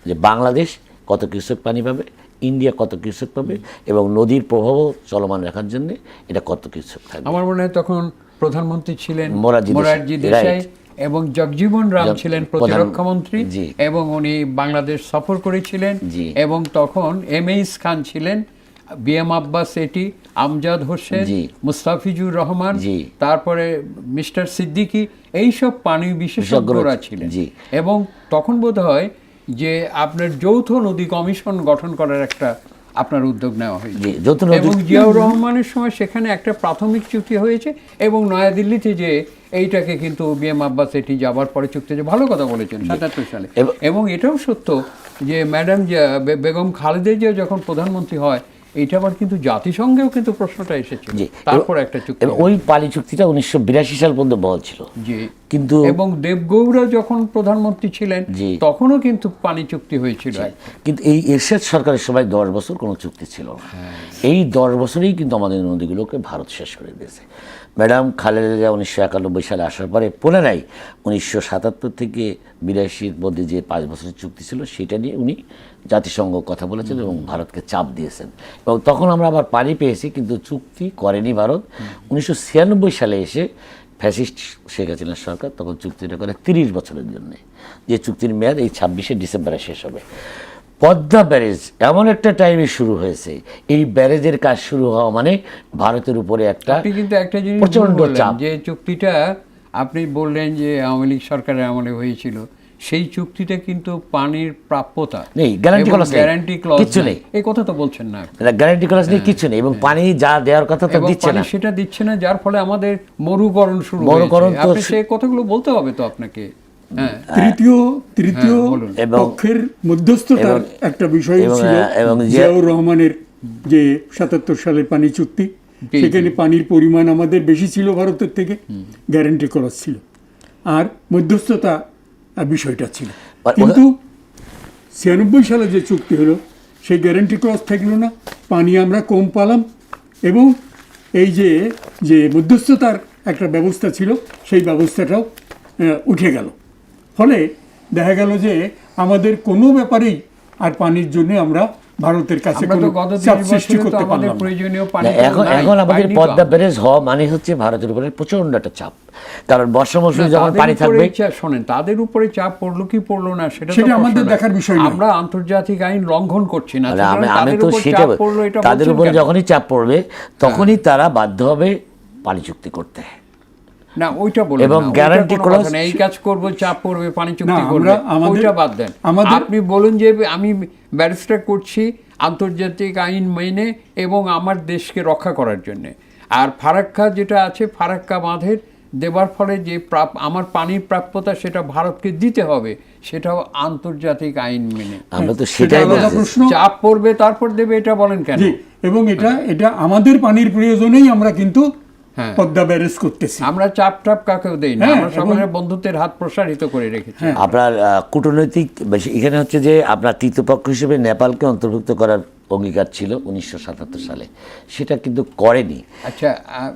যে বাংলাদেশ কত কিউসেক পানি পাবে, ইন্ডিয়া কত কিউসেক পাবে, এবং নদীর প্রবাহ চলমান রাখার জন্য এটা কত কিউসেক থাকবে। আমার মনে হয় তখন প্রধানমন্ত্রী ছিলেন মোরারজি দেশাই, রাইট। এবং জগজীবন রাম ছিলেন প্রতিরক্ষা মন্ত্রী, জি। এবং উনি বাংলাদেশ সফর করেছিলেন, জি। এবং তখন এমএইস খান ছিলেন, বিএম আব্বাস এটি, আমজাদ হোসেন, জি। মুস্তাফিজুর রহমান, জি। তারপরে মিস্টার সিদ্দিকী, এইসব পানি বিশেষজ্ঞরা ছিলেন। জি। এবং তখন বোধ হয় যে আপনার যৌথ নদী কমিশন গঠন করার একটা আপনার উদ্যোগ নেওয়া হয়েছে, জি, যৌথ নদী- এবং জিয়াউর রহমানের সময় সেখানে একটা প্রাথমিক চুক্তি হয়েছে, এবং নয়াদিল্লিতে যে এইটাকে কিন্তু বিএম আব্বাস এটি যাবার পরে চুক্তি হয়েছে। ভালো কথা বলেছেন 77 সালে। এবং এটাও সত্য যে ম্যাডাম বেগম খালেদা জিয়া যখন প্রধানমন্ত্রী হয়, এইটা আবার কিন্তু জাতিসংঘেও কিন্তু প্রশ্নটা এসেছিল, জি। তারপর একটা চুক্তি। এবং ওই পালি চুক্তিটা 1982 সাল পর্যন্ত বহাল ছিল, জি। কিন্তু এবং দেবগৌড়া যখন প্রধানমন্ত্রী ছিলেন, জি। তখনও কিন্তু পানি চুক্তি হয়েছিল। কিন্তু এই এরশাদ সরকারের সময় 10 বছর কোনো চুক্তি ছিল না। এই 10 বছরেই কিন্তু আমাদের নদীগুলোকে ভারত শেষ করে দিয়েছে। ম্যাডাম খালেদা জিয়া 1991 সালে আসার পরে পুনরায় 1977 থেকে 82-র মধ্যে যে 5 বছরের চুক্তি ছিল, সেটা নিয়ে উনি জাতিসংঘ কথা বলেছেন এবং ভারতকে চাপ দিয়েছেন, এবং তখন আমরা আবার পানি পেয়েছি, কিন্তু চুক্তি করেনি ভারত। 1996 সালে এসে ফ্যাসিস্ট শেখ হাসিনার সরকার তখন চুক্তিটা করে 30 বছরের জন্য, যে চুক্তির মেয়াদ এই 26শে ডিসেম্বরে শেষ হবে। পদ্মা ব্যারেজ এমন একটা টাইমে শুরু হয়েছে, এই ব্যারেজের কাজ শুরু হওয়া মানে ভারতের উপরে একটা আপনি কিন্তু একটা জিনিস প্রচণ্ড বললেন, চাপ। যে চুক্তিটা আপনি বললেন যে আওয়ামী লীগ সরকারের আমলে হয়েছিল, সেই চুক্তিতে কিন্তু পানির প্রাপ্যতা নেই, গ্যারান্টি ক্লজ নেই, গ্যারান্টি ক্লজ কিচ্ছু নেই। এই কথা তো বলছেন না, গ্যারান্টি ক্লজ নেই, কিছু নেই, এবং পানি যা দেওয়ার কথা তা এবং দিচ্ছে পানি না। সেটা দিচ্ছে না, যার ফলে আমাদের মরুকরণ শুরু মরুকরণ হয়েছে। তো আপনি সেই কথাগুলো বলতে হবে তো আপনাকে। হ্যাঁ, তৃতীয় বলুন। পক্ষের মধ্যস্থতার একটা বিষয় ছিল এবং জিয়াউর রহমানের যে 77 সালের পানি চুক্তি, সেখানে পানির পরিমাণ আমাদের বেশি ছিল ভারতের থেকে, গ্যারান্টি ক্লজ ছিল, আর মধ্যস্থতা বিষয়টা ছিল। কিন্তু 96 সালে যে চুক্তি হলো, সেই গ্যারান্টি ক্লজ থাকলো না, পানি আমরা কম পেলাম, এবং এই যে মধ্যস্থতার একটা ব্যবস্থা ছিল, সেই ব্যবস্থাটাও উঠে গেল। ফলে দেখা গেল যে আমাদের কোনো ব্যাপারেই আর পানির জন্য আমরা ভারতের কাছে আমরা তো কোনো গত চাপ 30 সৃষ্টি বছরে তো করতে আমাদের পারলাম না। প্রয়োজনীয় পানি এখন আমাদের পদ্মা ব্যারেজ হওয়া মানে হচ্ছে ভারতের উপরে প্রচন্ড একটা চাপ, কারণ বর্ষা মৌসুমে যখন পানি থাকবে। শোনেন, তাদের উপরে চাপ পড়লো কি পড়লো না সেটা তো সেটা আমাদের প্রশ্ন নয়। দেখার বিষয় নয়। আমরা আন্তর্জাতিক আইন লঙ্ঘন করছি না, সুতরাং আমি তাদের তো উপর সেটা চাপ পড়লো এটা তাদের বলছেন উপরে কেন? যখনই চাপ পড়বে তখনই তারা বাধ্য হবে পানি চুক্তি করতে। না, ওইটা বলেন এবং না, ওইটা guarantee কোনো কথা clause- না, এই কাজ করব, চাপ পড়বে, পানি চুক্তি না, করবে, আমাদের- ওইটা বাদ দেন। আমাদের- আপনি বলুন যে আমি ব্যারিস্টার করছি আন্তর্জাতিক আইন মেনে এবং আমার দেশকে রক্ষা করার জন্য, আর ফারাক্কা যেটা আছে, ফারাক্কা বাঁধের দেবার ফলে যে আমার পানির প্রাপ্যতা সেটা ভারতকে দিতে হবে, সেটাও আন্তর্জাতিক আইন মেনে। আমরা তো সেটা সেটাই আলাদা বলছি। প্রশ্ন। চাপ পড়বে তারপর দেবে, এটা বলেন কেন? জি, এবং এটা আমাদের পানির প্রয়োজনেই আমরা কিন্তু হ্যাঁ। পদ্মা ব্যারেজ করতেছি। আমরা চাপ টাপ কাকেও দেই না, হ্যাঁ, আমরা সকলের বন্ধুত্বের হাত প্রসারিত করে রেখেছি। আপনার কূটনৈতিক এখানে হচ্ছে যে আপনার তৃতীয় পক্ষ হিসেবে নেপালকে অন্তর্ভুক্ত করার অঙ্গীকার ছিল 1977 সালে, সেটা কিন্তু করেনি। আচ্ছা,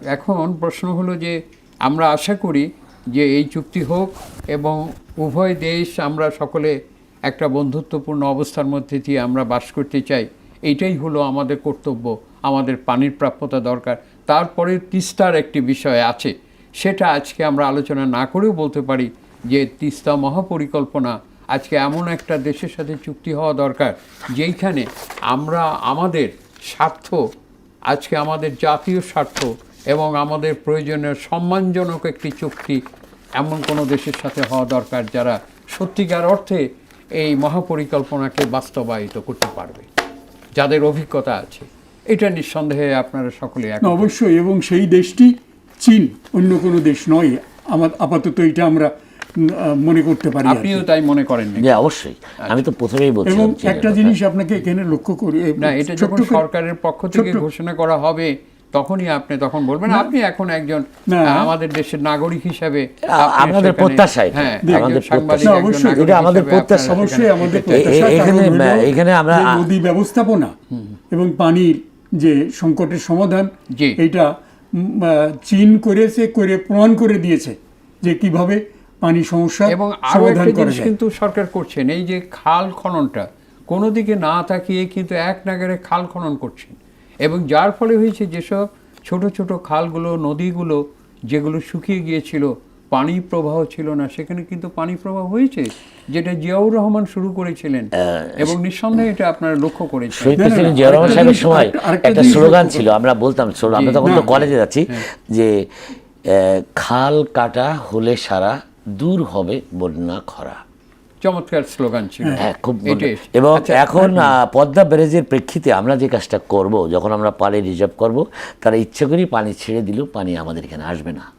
এখন প্রশ্ন হলো যে আমরা আশা করি যে এই চুক্তি হোক এবং উভয় দেশ আমরা সকলে একটা বন্ধুত্বপূর্ণ অবস্থার মধ্যে দিয়ে আমরা বাস করতে চাই, এইটাই হলো আমাদের কর্তব্য। আমাদের পানির প্রাপ্যতা দরকার। তারপরে তিস্তার একটি বিষয় আছে, সেটা আজকে আমরা আলোচনা না করেও বলতে পারি যে তিস্তা মহাপরিকল্পনা আজকে এমন একটা দেশের সাথে চুক্তি হওয়া দরকার, যেইখানে আমরা আমাদের স্বার্থ, আজকে আমাদের জাতীয় স্বার্থ এবং আমাদের প্রয়োজনীয় সম্মানজনক একটি চুক্তি এমন কোনো দেশের সাথে হওয়া দরকার, যারা সত্যিকার অর্থে এই মহাপরিকল্পনাকে বাস্তবায়িত করতে পারবে, যাদের অভিজ্ঞতা আছে। এটা নিঃসন্দেহে আপনারা সকলে না, অবশ্যই, এবং সেই দেশটি চীন, অন্য কোনো দেশ নয়। আমার আপাতত এটা আমরা মনে করতে পারি আর কি। আপনিও তাই মনে করেন নাকি? যে অবশ্যই, আমি তো প্রথমেই এবং বলছিলাম চীনের একটা কথা। জিনিস আপনাকে এখানে লক্ষ্য করি, না, এটা যখন সরকারের পক্ষ থেকে ঘোষণা করা হবে তখনই আপনি তখন বলবেন। আপনি এখন একজন না। আমাদের দেশের নাগরিক হিসাবে আমাদের প্রত্যাশা এটা। আমাদের প্রত্যাশা। অবশ্যই, এটা আমাদের প্রত্যাশা। অবশ্যই আমাদের প্রত্যাশা। এখানে আমরা নদী ব্যবস্থাপনা এবং পানির যে সংকটের সমাধান, জি। এটা চীন করে প্রমাণ করে দিয়েছে যে কিভাবে পানি সমস্যা এবং আরো সমাধান একটা করা জিনিস যায়। কিন্তু সরকার করছেন, এই যে খাল খননটা কোনো দিকে না তাকিয়ে কিন্তু এক নাগারে খাল খনন করছেন, এবং যার ফলে হয়েছে যেসব ছোট ছোট খালগুলো, নদীগুলো যেগুলো শুকিয়ে গিয়েছিল, পানি প্রবাহ ছিল না, সেখানে কিন্তু পানি প্রবাহ হয়েছে, যেটা জিয়াউর রহমান শুরু করেছিলেন, এবং নিঃসন্দেহে এটা আপনারা লক্ষ্য করেছেন। শহীদ না, না, প্রেসিডেন্ট না, জিয়াউর রহমান আরেকটা সাহেবের জিনিস- সময় আরেকটা একটা জিনিস স্লোগান লক্ষ্য ছিল, আমরা বলতাম, আমরা তখন তো কলেজে যাচ্ছি, যে খাল কাটা হলে সারা দূর হবে বন্যা খরা। চমৎকার স্লোগান ছিল। হ্যাঁ, খুব এটাই। এবং আচ্ছা, এখন পদ্মা ব্যারেজের প্রেক্ষিতে আমরা যে কাজটা করব, যখন আমরা পানি রিজার্ভ করব, তারা ইচ্ছে করেই পানি ছেড়ে দিলেও পানি আমাদের এখানে আসবে না,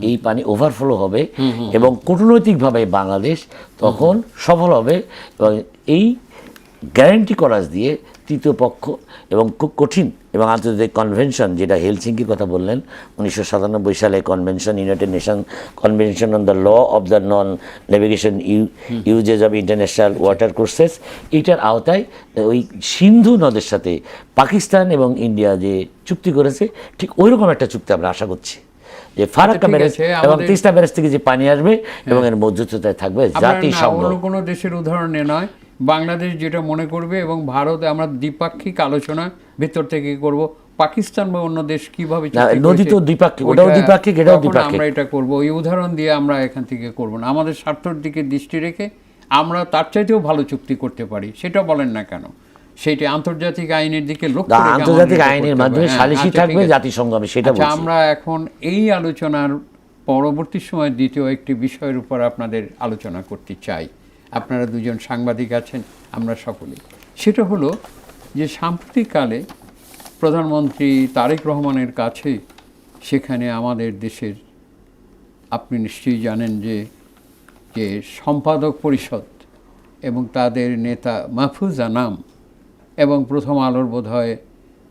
এই পানি ওভারফ্লো হবে, এবং কূটনৈতিকভাবে বাংলাদেশ তখন সফল হবে। এবং এই গ্যারান্টি করাজ দিয়ে তৃতীয় পক্ষ এবং খুব কঠিন এবং আন্তর্জাতিক কনভেনশন, যেটা হেলসিঙ্কির কথা বললেন, 1997 সালে convention, United Nation convention on the law of the non navigation uses of international water courses, এইটার আওতায় ওই সিন্ধু নদের সাথে পাকিস্তান এবং ইন্ডিয়া যে চুক্তি করেছে, ঠিক ওইরকম একটা চুক্তি আমরা আশা করছি, যে ফারাক্কা ঠিক ব্যারেজ আছে, এবং আমাদের- তিস্তা ব্যারেজ থেকে যে পানি আসবে এবং এর মধ্যস্থতায় থাকবে জাতিসংঘ। অন্য কোনো দেশের উদাহরণে নয়, বাংলাদেশ যেটা মনে করবে, এবং ভারত, আমরা দ্বিপাক্ষিক আলোচনা ভেতর থেকে করব। পাকিস্তান বা অন্য দেশ কিভাবে চুক্তি নদী করেছে, তো দ্বিপাক্ষিক, ওটাও ওইটা দ্বিপাক্ষিক, এটাও তখন দ্বিপাক্ষিক। আমরা এটা করব। ওই উদাহরণ দিয়ে আমরা এখান থেকে করব না, আমাদের স্বার্থের দিকে দৃষ্টি রেখে আমরা তার চাইতেও ভালো চুক্তি করতে পারি, সেটা বলেন না কেন, সেইটা আন্তর্জাতিক আইনের দিকে লক্ষ্য রেখে আমাদের আন্তর্জাতিক এটা আইনের করতে হবে। মাধ্যমে হ্যাঁ, সালিসি আচ্ছা, থাকবে ঠিক আছে। জাতিসংঘ, আমি সেটা আচ্ছা, বলছি। আমরা এখন এই আলোচনার পরবর্তী সময় দ্বিতীয় একটি বিষয়ের উপর আপনাদের আলোচনা করতে চাই। আপনারা দুজন সাংবাদিক আছেন, আমরা সকলেই। সেটা হলো যে সাম্প্রতিককালে প্রধানমন্ত্রী তারেক রহমানের কাছে, সেখানে আমাদের দেশের, আপনি নিশ্চয়ই জানেন যে যে সম্পাদক পরিষদ এবং তাদের নেতা মাহফুজ আনাম এবং প্রথম আলোর বোধহয়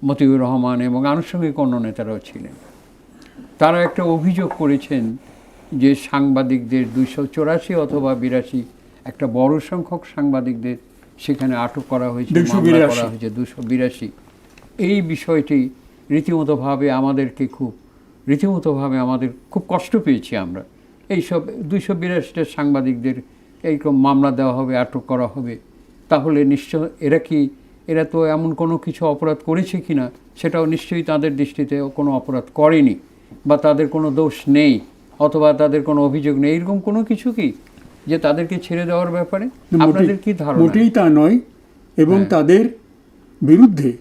মতিউর রহমান এবং আনুষঙ্গিক অন্য নেতারাও ছিলেন, তারা একটা অভিযোগ করেছেন যে সাংবাদিকদের 284 অথবা 82, একটা বড় সংখ্যক সাংবাদিকদের সেখানে আটক করা হয়েছে, মামলা করা হয়েছে 282। এই বিষয়টি রীতিমতোভাবে আমাদের খুব কষ্ট পেয়েছি আমরা। এইসব 282টা সাংবাদিকদের এইরকম মামলা দেওয়া হবে, আটক করা হবে, তাহলে নিশ্চয় এরা তো এমন কোনো কিছু অপরাধ করেছে কি না, সেটাও নিশ্চয়ই তাদের দৃষ্টিতে কোনো অপরাধ করেনি, বা তাদের কোনো দোষ নেই, অথবা তাদের কোনো অভিযোগ নেই, এরকম কোনো কিছু কি যে তাদেরকে ছেড়ে দেওয়ার ব্যাপারে আপনাদের কি ধারণা? মোটেই তা নয়, এবং তাদের বিরুদ্ধে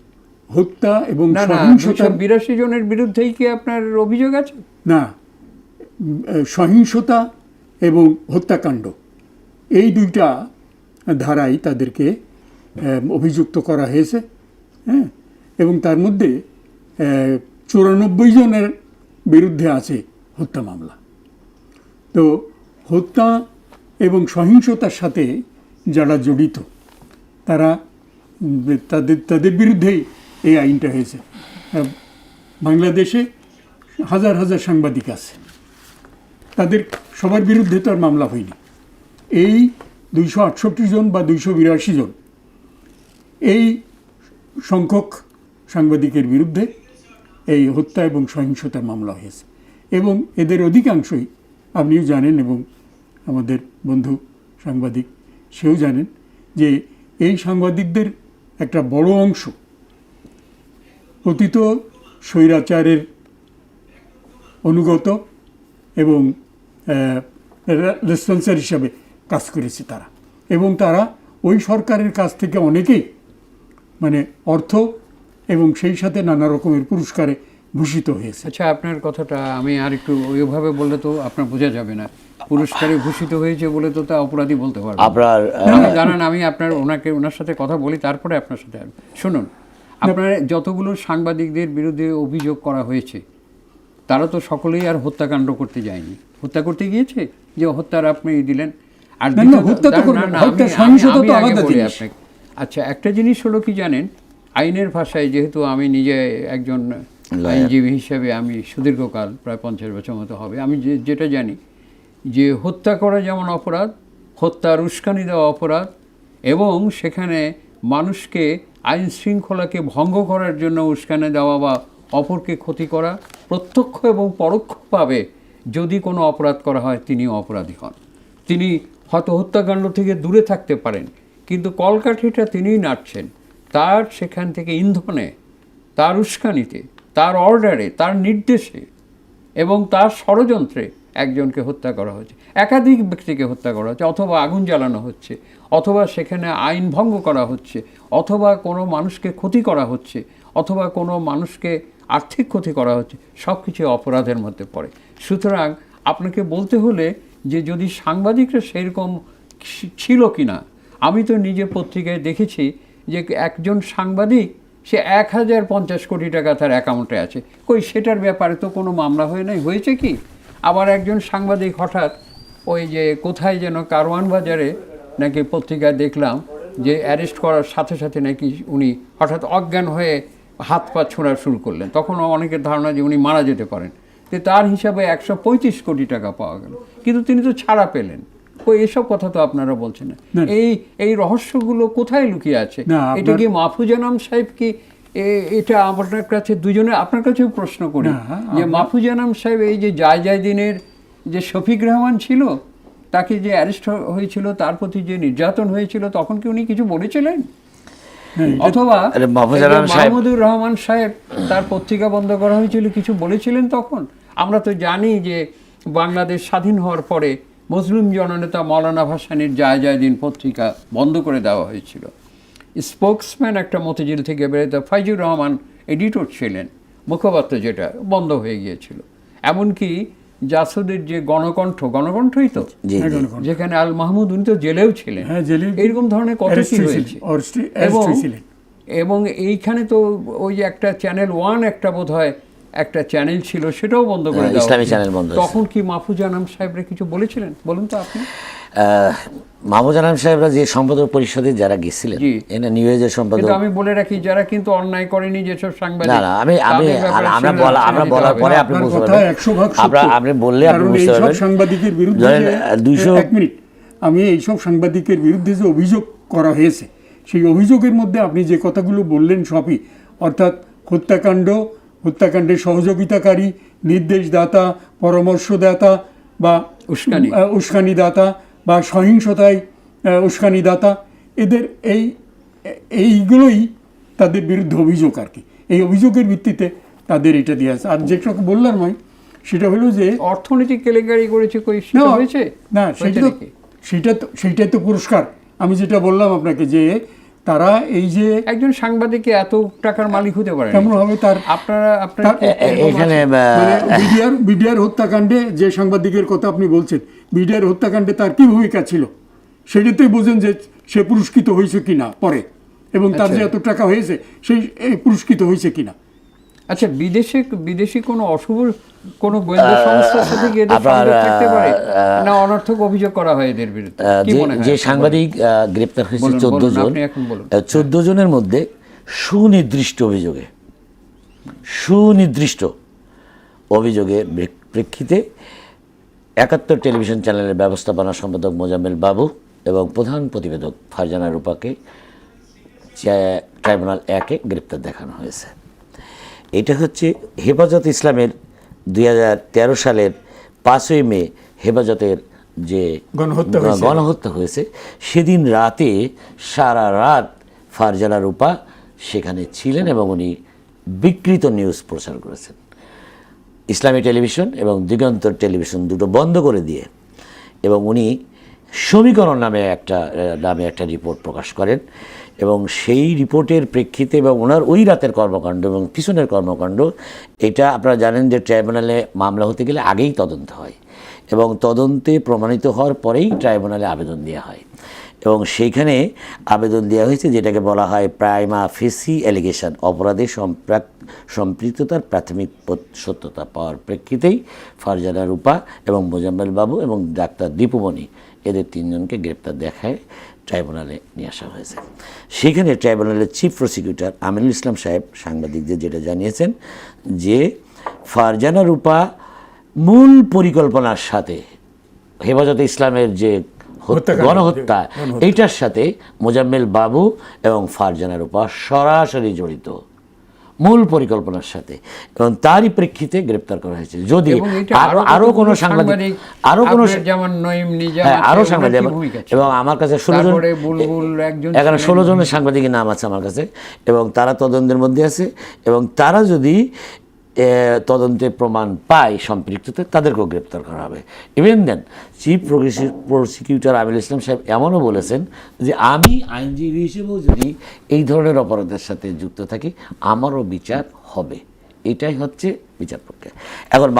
হত্যা এবং না, সহিংসতা, 282 জনের বিরুদ্ধেই কি আপনার অভিযোগ আছে? না, সহিংসতা এবং হত্যাকাণ্ড, এই দুইটা ধারায় তাদেরকে অভিযুক্ত করা হয়েছে। হ্যাঁ, এবং তার মধ্যে 94 জনের বিরুদ্ধে আছে হত্যা মামলা। তো হত্যা এবং সহিংসতার সাথে যারা জড়িত, তারা তাদের বিরুদ্ধেই এই আইনটা হয়েছে। বাংলাদেশে হাজার হাজার সাংবাদিক আছে, তাদের সবার বিরুদ্ধে তো আর মামলা হয়নি। এই 268 জন বা 282 জন, এই সংখ্যক সাংবাদিকের বিরুদ্ধে এই হত্যা এবং সহিংসতার মামলা হয়েছে, এবং এদের অধিকাংশই আপনিও জানেন এবং আমাদের বন্ধু সাংবাদিক সেও জানেন যে এই সাংবাদিকদের একটা বড় অংশ পতিত স্বৈরাচারের অনুগত এবং রেসপন্সার হিসাবে কাজ করেছে তারা, এবং তারা ওই সরকারের কাছ থেকে অনেকেই মানে অর্থ এবং সেই সাথে নানা রকমের পুরস্কারে ভূষিত হয়েছে। আচ্ছা, আপনার কথাটা আমি আর একটু ওইভাবে বললে তো আপনার বোঝা যাবে না। পুরস্কারে ভূষিত হয়েছে বলে তো তা অপরাধী বলতে পারবো আপনার জানান। আমি ওনার সাথে কথা বলি, তারপরে আপনার সাথে শুনুন। আপনার যতগুলো সাংবাদিকদের বিরুদ্ধে অভিযোগ করা হয়েছে তারা তো সকলেই আর হত্যাকাণ্ড করতে যায়নি। হত্যা করতে গিয়েছে যে হত্যার আপনি দিলেন। আর না, না, হত্যা তো করবে না, হত্যা সহিংসতা তো আলাদা জিনিস। আচ্ছা, একটা জিনিস হলো কি জানেন, আইনের ভাষায়, যেহেতু আমি নিজে একজন আইনজীবী হিসেবে আমি সুদীর্ঘকাল, প্রায় 50 বছর মতো হবে, আমি যেটা জানি যে হত্যা করা যেমন অপরাধ, হত্যার উস্কানি দেওয়া অপরাধ, এবং সেখানে মানুষকে আইন শৃঙ্খলাকে ভঙ্গ করার জন্য উস্কানি দেওয়া বা অপরকে ক্ষতি করা, প্রত্যক্ষ এবং পরোক্ষভাবে যদি কোনো অপরাধ করা হয় তিনিও অপরাধী হন। তিনি হয়তো হত্যাকাণ্ড থেকে দূরে থাকতে পারেন, কিন্তু কলকাঠিটা তিনিই নাড়ছেন। তার সেখান থেকে ইন্ধনে, তার উস্কানিতে, তার অর্ডারে, তার নির্দেশে এবং তার ষড়যন্ত্রে একজনকে হত্যা করা হচ্ছে, একাধিক ব্যক্তিকে হত্যা করা হচ্ছে, অথবা আগুন জ্বালানো হচ্ছে, অথবা সেখানে আইন ভঙ্গ করা হচ্ছে, অথবা কোনো মানুষকে ক্ষতি করা হচ্ছে, অথবা কোনো মানুষকে আর্থিক ক্ষতি করা হচ্ছে, সব কিছু অপরাধের মধ্যে পড়ে। সুতরাং আপনাকে বলতে হলে যে যদি সাংবাদিকরা সেরকম ছিল কি না, আমি তো নিজে পত্রিকায় দেখেছি যে একজন সাংবাদিক সে 1050 কোটি টাকা তার অ্যাকাউন্টে আছে, কই সেটার ব্যাপারে তো কোনো মামলা হয়েছে কি? আবার একজন সাংবাদিক হঠাৎ ওই যে কোথায় যেন কারওয়ান বাজারে নাকি পত্রিকায় দেখলাম যে অ্যারেস্ট করার সাথে সাথে নাকি উনি হঠাৎ অজ্ঞান হয়ে হাত পা ছোঁড়া শুরু করলেন। তখন অনেকের ধারণা যে উনি মারা যেতে পারেন। তো তার হিসাবে 135 কোটি টাকা পাওয়া গেল, কিন্তু তিনি তো ছাড়া পেলেন। কই এসব কথা তো আপনারা বলছেন না। এই রহস্যগুলো কোথায় লুকিয়ে আছে? এটা কি মাহফুজ আনাম সাহেব কি এটা আপনার কাছে দুজনে, আপনার কাছেও প্রশ্ন করি যে মাহফুজ আনাম সাহেব এই যে জায়দিনের যে শফিক রহমান ছিল, তাকে যে অ্যারেস্ট হয়েছিল, তার প্রতি যে নির্যাতন হয়েছিল, তখন কি উনি কিছু বলেছিলেন? অথবা মাহমুদুর রহমান সাহেব, তার পত্রিকা বন্ধ করা হয়েছিল, কিছু বলেছিলেন তখন? আমরা তো জানি যে বাংলাদেশ স্বাধীন হওয়ার পরে মুসলিম জননেতা মৌলানা ভাসানীর জায়দিন পত্রিকা বন্ধ করে দেওয়া হয়েছিল। স্পোকসম্যান একটা মতিঝিল থেকে বেরোতে ফাইজুর রহমান এডিটর ছিলেন, মুখপাত্র, যেটা বন্ধ হয়ে গিয়েছিল। এমনকি জাসদের যে গণকণ্ঠই তো, যেখানে আল মাহমুদ, উনি তো জেলেও ছিলেন। এইরকম ধরনের কত কি হয়েছে। এবং এইখানে তো ওই যে একটা চ্যানেল 1 একটা বোধহয় একটা চ্যানেল ছিল, সেটাও বন্ধ করে দেওয়া, ইসলামী চ্যানেল বন্ধ। তখন কি মাহফুজ আনাম সাহেবরা কিছু বলেছিলেন? বলুন তো আপনি। মাহমুদ আনাম সাহেবরা যে সম্পাদক পরিষদে যারা গেছিলেন, এটা নিউজের সম্পাদক, কিন্তু আমি বলে রাখি যারা কিন্তু অন্যায় করেনি, যেসব সাংবাদিক, না আমরা বলার পরে আপনি বুঝতে পারবেন, আপনি বললে আপনি বুঝতে পারবেন। সাংবাদিকের বিরুদ্ধে 1 মিনিট, আমি এইসব সাংবাদিকের বিরুদ্ধে যে অভিযোগ করা হয়েছে, সেই অভিযোগের মধ্যে আপনি যে কথাগুলো বললেন সবই, অর্থাৎ হত্যাকাণ্ডের সহযোগিতাকারী, নির্দেশদাতা, পরামর্শদাতা বা উস্কানিদাতা বা সহিংসতায় উস্কানিদাতা, এদের এইগুলোই তাদের বিরুদ্ধে অভিযোগ আর কি। এই অভিযোগের ভিত্তিতে তাদের এটা দিয়ে আছে। আর যেটা বললাম আমি, সেটা হলো যে অর্থনৈতিক কেলেঙ্কারি করেছে, হয়েছে না, সেইটাই তো পুরস্কার। আমি যেটা বললাম আপনাকে যে তারা এই যে একজন সাংবাদিককে এত টাকার মালিক হতে পারে কেমন হবে? তার এখানে বিডিআর হত্যাকাণ্ডে যে সাংবাদিকের কথা আপনি বলছেন, বিডিআর হত্যাকাণ্ডে তার কি ভূমিকা ছিল সেটাতেই বোঝেন যে সে পুরস্কৃত হয়েছে কিনা পরে, এবং তার যে এত টাকা হয়েছে সেই পুরস্কৃত হয়েছে কিনা। আচ্ছা, বিদেশি কোনো অশুভ কোনো গোয়েন্দা সংস্থার সাথে কি এদের সংযোগ থাকতে পারে, না অনর্থক অভিযোগ করা হয় এদের বিরুদ্ধে? যে সাংবাদিক গ্রেপ্তার হয়েছে 14 জনের মধ্যে সুনির্দিষ্ট অভিযোগের প্রেক্ষিতে 71 টেলিভিশন চ্যানেলের ব্যবস্থাপনা সম্পাদক মোজাম্মেল বাবু এবং প্রধান প্রতিবেদক ফারজানা রূপাকে ট্রাইব্যুনাল 1-এ গ্রেপ্তার দেখানো হয়েছে। এটা হচ্ছে হেফাজত ইসলামের 2013 সালের 5ই মে হেফাজতের যে গণহত্যা হয়েছে, সেদিন রাতে সারা রাত ফারজানা রূপা সেখানে ছিলেন এবং উনি বিকৃত নিউজ প্রচার করেছেন। ইসলামী টেলিভিশন এবং দিগন্তর টেলিভিশন দুটো বন্ধ করে দিয়ে, এবং উনি সমীকরণ নামে একটা রিপোর্ট প্রকাশ করেন, এবং সেই রিপোর্টের প্রেক্ষিতে এবং ওনার ওই রাতের কর্মকাণ্ড এবং পিছনের কর্মকাণ্ড, এটা আপনারা জানেন যে ট্রাইব্যুনালে মামলা হতে গেলে আগেই তদন্ত হয়, এবং তদন্তে প্রমাণিত হওয়ার পরেই ট্রাইব্যুনালে আবেদন দেওয়া হয়, এবং সেইখানে আবেদন দেওয়া হয়েছে যেটাকে বলা হয় প্রাইমা ফেসি অ্যালিগেশন, অপরাধে সম্পৃক্ততার প্রাথমিক সত্যতা পাওয়ার প্রেক্ষিতেই ফারজানা রূপা এবং মোজাম্মেল বাবু এবং ডাক্তার দীপুমণি এদের তিনজনকে গ্রেপ্তার দেখায় ট্রাইব্যুনালে নিয়ে আসা হয়েছে। সেখানে ট্রাইব্যুনালের চিফ প্রসিকিউটর আমিনুল ইসলাম সাহেব সাংবাদিকদের যেটা জানিয়েছেন যে ফারজানা রূপা মূল পরিকল্পনার সাথে হেফাজতে ইসলামের যে গণহত্যা এইটার সাথে মোজাম্মেল বাবু এবং ফারজানা রূপা সরাসরি জড়িত, মূল পরিকল্পনার সাথে, এবং তারই প্রেক্ষিতে গ্রেপ্তার করা হয়েছে। যদি আরো কোনো সাংবাদিক আরো সাংবাদিক এবং আমার কাছে 16 জন, এখানে 16 জনের সাংবাদিকের নাম আছে আমার কাছে, এবং তারা তদন্তের মধ্যে আছে, এবং তারা যদি তদন্তে প্রমাণ পায় সম্পৃক্ততা, তাদেরকেও গ্রেপ্তার করা হবে। Even then chief prosecutor Aminul Islam সাহেব এমনও বলেছেন যে আমি আইনজীবী হিসেবেও যদি এই ধরনের অপরাধের সাথে যুক্ত থাকি আমারও বিচার হবে। এটাই হচ্ছে বিচার প্রক্রিয়া। এখন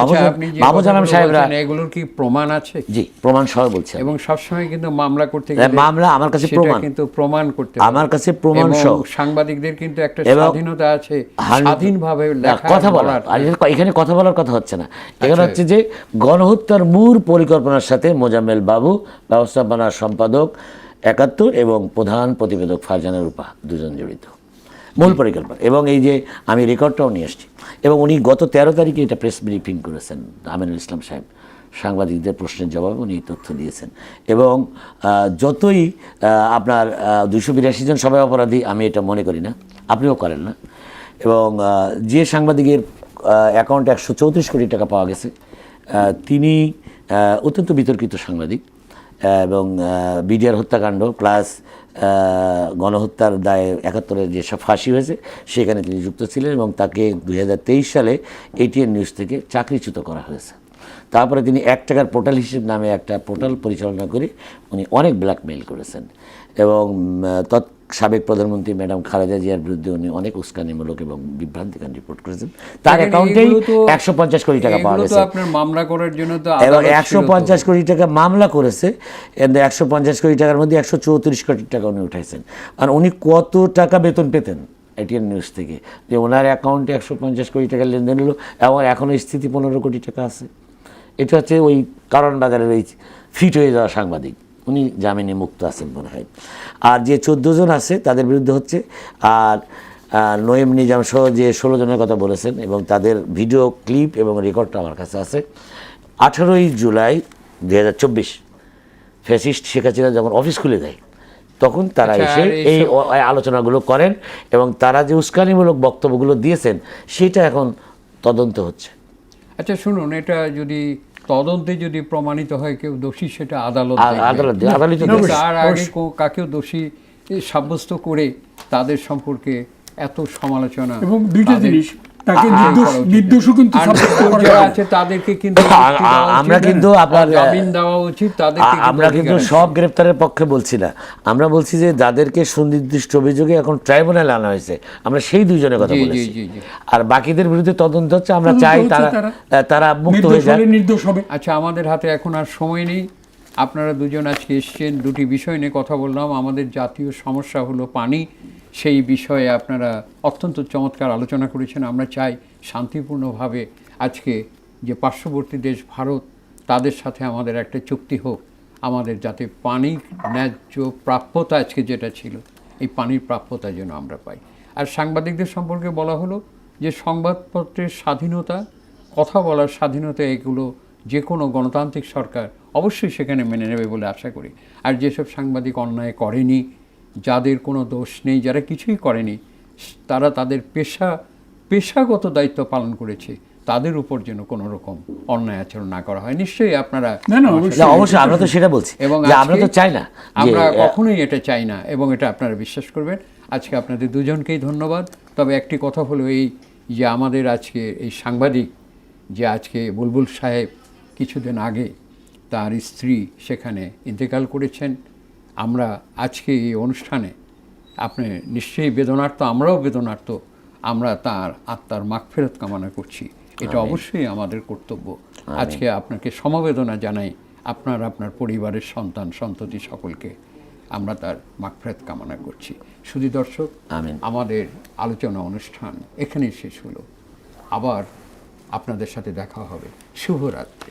মাহবুজ আলম সাহেবরা, এগুলোর কি প্রমাণ আছে? জি, প্রমাণ সহ বলছে, এবং সবসময় কিন্তু মামলা করতে গেলে মামলা আমার কাছে প্রমাণ, কিন্তু প্রমাণ করতে আমার কাছে প্রমাণ সহ, সাংবাদিকদের কিন্তু একটা স্বাধীনতা আছে, স্বাধীনভাবে কথা বলার। আর এখানে কথা বলার কথা হচ্ছে না, এখানে হচ্ছে যে গণহত্যার মূল পরিকল্পনার সাথে মোজাম্মেল বাবু, ব্যবস্থাপনা সম্পাদক 71 এবং প্রধান প্রতিবেদক ফারজানা রূপা দুজন জড়িত মূল পরিকল্পনা। এবং এই যে আমি রেকর্ডটাও নিয়ে এসেছি, এবং উনি গত 13 তারিখে এটা প্রেস ব্রিফিং করেছেন আমিনুল ইসলাম সাহেব, সাংবাদিকদের প্রশ্নের জবাবে উনি এই তথ্য দিয়েছেন। এবং যতই আপনার 282 জন সবাই অপরাধী আমি এটা মনে করি না, আপনিও করেন না। এবং যে সাংবাদিকের অ্যাকাউন্টে 134 কোটি টাকা পাওয়া গেছে তিনি অত্যন্ত বিতর্কিত সাংবাদিক, এবং বিডিআর হত্যাকাণ্ড প্লাস গণহত্যার দায়ে 71-এর যেসব ফাঁসি হয়েছে সেখানে তিনি যুক্ত ছিলেন, এবং তাকে 2023 সালে এটিএন নিউজ থেকে চাকরিচ্যুত করা হয়েছে। তারপরে তিনি 1 টাকার পোর্টাল হিসেব নামে একটা পোর্টাল পরিচালনা করে উনি অনেক ব্ল্যাকমেইল করেছেন, এবং সাবেক প্রধানমন্ত্রী ম্যাডাম খালেদা জিয়ার বিরুদ্ধে উনি অনেক উস্কানিমূলক এবং বিভ্রান্তিকর রিপোর্ট করেছেন। তার অ্যাকাউন্টেই 150 কোটি টাকা পাওয়া গেছে, মামলা করার জন্য তো এবং 150 কোটি টাকা মামলা করেছে, 150 কোটি টাকার মধ্যে 134 কোটি টাকা উনি উঠাইছেন। আর উনি কত টাকা বেতন পেতেন এটিএন নিউজ থেকে যে ওনার অ্যাকাউন্টে 150 কোটি টাকার লেনদেন হলো, এবং এখনও স্থিতি 15 কোটি টাকা আছে। এটা হচ্ছে ওই কারণ বাজারের ওই ফিট হয়ে যাওয়া সাংবাদিক, উনি জামিনে মুক্ত আছেন মনে হয়। আর যে 14 জন আছে তাদের বিরুদ্ধে হচ্ছে, আর নঈম নিজাম সহ যে 16 জনের কথা বলেছেন, এবং তাদের ভিডিও ক্লিপ এবং রেকর্ডটা আমার কাছে আছে। 18ই জুলাই 2024 ফ্যাসিস্ট শেখ হাসিনা যখন অফিস খুলে দেয় তখন তারা এসে এই আলোচনাগুলো করেন, এবং তারা যে উস্কানিমূলক বক্তব্যগুলো দিয়েছেন সেটা এখন তদন্ত হচ্ছে। আচ্ছা শুনুন, এটা যদি তদন্তে যদি প্রমাণিত হয় কেউ দোষী, সেটা আদালত তার আগে কাকেও দোষী সাব্যস্ত করে তাদের সম্পর্কে এত সমালোচনা, এবং দুইটা জিনিস, তাকে নির্দোষও কিন্তু আছে তাদেরকে কিন্তু আমরা কিন্তু আপনার জামিন দেওয়া উচিত তাদেরকে। আমরা কিন্তু সব গ্রেপ্তারের পক্ষে বলছি না, আমরা বলছি যে যাদেরকে সুনির্দিষ্ট অভিযোগে এখন ট্রাইব্যুনালে আনা হয়েছে আমরা সেই 2 জনের কথা বলেছি, আর বাকিদের বিরুদ্ধে তদন্ত হচ্ছে। আমরা চাই তারা মুক্ত হয়ে যায়, নির্দোষ হবে। আচ্ছা, আমাদের হাতে এখন আর সময় নেই। আপনারা দুজন আজকে এসছেন, 2টি বিষয় নিয়ে কথা বললাম। আমাদের জাতীয় সমস্যা হলো পানি, সেই বিষয়ে আপনারা অত্যন্ত চমৎকার আলোচনা করেছেন। আমরা চাই শান্তিপূর্ণভাবে আজকে যে পার্শ্ববর্তী দেশ ভারত, তাদের সাথে আমাদের একটা চুক্তি হোক, আমাদের যাতে পানির ন্যায্য প্রাপ্যতা আজকে যেটা ছিল এই পানির প্রাপ্যতা যেন আমরা পাই। আর সাংবাদিকদের সম্পর্কে বলা হলো যে সংবাদপত্রের স্বাধীনতা, কথা বলার স্বাধীনতা, এগুলো যে কোনো গণতান্ত্রিক সরকার অবশ্যই সেখানে মেনে নেবে বলে আশা করি। আর যেসব সাংবাদিক অন্যায় করেনি, যাদের কোনো দোষ নেই, যারা কিছুই করেনি, তারা তাদের পেশাগত দায়িত্ব পালন করেছে, তাদের উপর যেন কোনো রকম অন্যায় আচরণ না করা হয়। নিশ্চয়ই আপনারা, অবশ্যই আমরা তো সেটা বলছি, এবং আমরা তো চাই না, আমরা কখনোই এটা চাই না, এবং এটা আপনারা বিশ্বাস করবেন। আজকে আপনাদের দুজনকেই ধন্যবাদ। তবে একটি কথা হলো এই যে আমাদের আজকে এই সাংবাদিক যে আজকে বুলবুল সাহেব কিছুদিন আগে তার স্ত্রী সেখানে ইন্তেকাল করেছেন, আমরা আজকে এই অনুষ্ঠানে আপনি নিশ্চয়ই বেদনার্থ, আমরাও বেদনার্থ, আমরা তার আত্মার মাগফিরাত কামনা করছি। এটা অবশ্যই আমাদের কর্তব্য। আজকে আপনাকে সমবেদনা জানাই, আপনার পরিবারের সন্তান সন্ততি সকলকে। আমরা তার মাগফিরাত কামনা করছি। শুধু দর্শক, আমিন। আমাদের আলোচনা অনুষ্ঠান এখানেই শেষ হলো। আবার আপনাদের সাথে দেখা হবে। শুভরাত্রি।